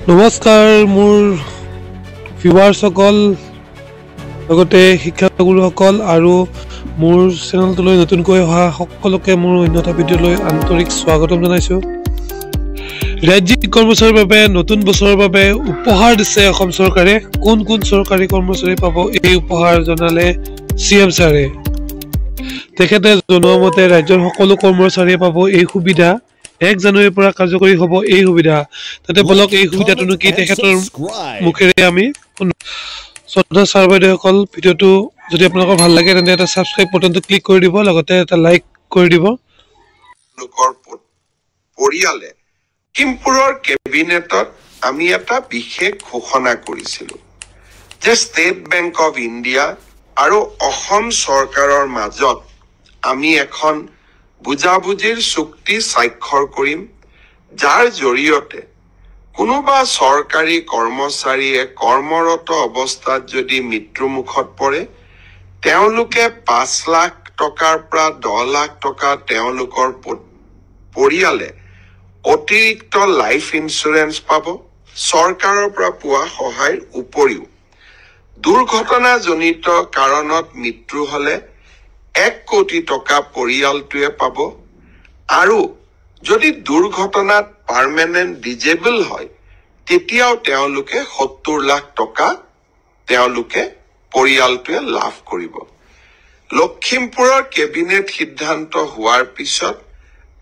নমস্কাৰ মোৰ ভিউৱাৰসকল লগতে শিক্ষাগুৰুসকল আৰু মোৰ চেনেলটোলৈ নতুনকৈ অহা সকলোকে মোৰ অন্যটা ভিডিঅ'লৈ আন্তৰিক স্বাগতম জনাইছোঁ। ৰাজ্যিক কৰ্মচাৰীৰ বাবে নতুন বছৰৰ বাবে উপহাৰ দিছে অসম চৰকাৰে। কোন কোন চৰকাৰী কৰ্মচাৰী পাব এই উপহাৰ জনালে CM ছাৰে। তেখেতে জনোৱা মতে ৰাজ্যৰ সকলো কৰ্মচাৰীয়ে পাব এই সুবিধা। 1 জানুৱাৰীৰ পৰা কাৰ্যকৰী হ'ব এই সুবিধা। তাতে বলক এই সুবিধাটোনো কি তেখেতৰ মুখেৰে আমি শ্ৰদ্ধা ছাৰ বাইদেউসকল, ভিডিঅ'টো যদি আপোনালোকৰ ভাল লাগে তেন্তে এটা ছাবস্ক্ৰাইব বাটনটো ক্লিক কৰি দিব, লগতে এটা লাইক কৰি দিব। লোকৰ পৰিয়ালে লখিমপুৰৰ কেবিনেটত আমি এটা বিশেষ ঘোষণা কৰিছিলোঁ যে ষ্টেট বেংক অফ ইণ্ডিয়া আৰু অসম চৰকাৰৰ মাজত আমি এখন বুজাবুজিৰ চুক্তি স্বাক্ষৰ কৰিম, যাৰ জৰিয়তে কোনোবা চৰকাৰী কৰ্মচাৰীয়ে কৰ্মৰত অৱস্থাত যদি মৃত্যুমুখত পৰে, তেওঁলোকে 5 লাখ টকাৰ পৰা 10 লাখ টকা তেওঁলোকৰ পৰিয়ালে অতিৰিক্ত লাইফ ইঞ্চুৰেঞ্চ পাব। চৰকাৰৰ পৰা পোৱা সহায়ৰ উপৰিও দুৰ্ঘটনাজনিত কাৰণত মৃত্যু হলে 1 কোটি টকা পৰিয়ালটোৱে পাব, আৰু যদি দুৰ্ঘটনাত পাৰ্মানেণ্ট ডিজেবল হয় তেতিয়াও তেওঁলোকে 70 লাখ টকা তেওঁলোকে পৰিয়ালটোৱে লাভ কৰিব। লখিমপুৰৰ কেবিনেট সিদ্ধান্ত হোৱাৰ পিছত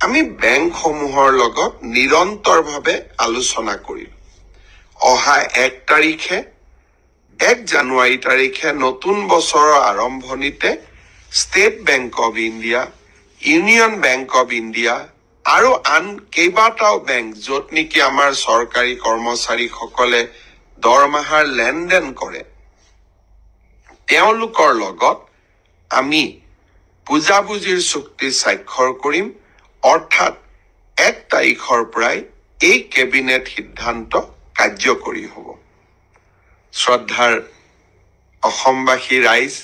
আমি বেংকসমূহৰ লগত নিৰন্তৰভাৱে আলোচনা কৰিম। অহা 1 জানুৱাৰী তাৰিখে নতুন বছৰৰ আৰম্ভণিতে state bank of India, union bank of India আৰু আন কেইবাটাও বেংক য'ত নেকি আমাৰ চৰকাৰী কৰ্মচাৰীসকলে দৰমহাৰ লেনদেন কৰে, তেওঁলোকৰ লগত আমি বুজাবুজিৰ চুক্তি স্বাক্ষৰ কৰিম। অৰ্থাৎ 1 তাৰিখৰ পৰাই এই কেবিনেট সিদ্ধান্ত কাৰ্যকৰী হ'ব। শ্ৰদ্ধাৰ অসমবাসী ৰাইজ,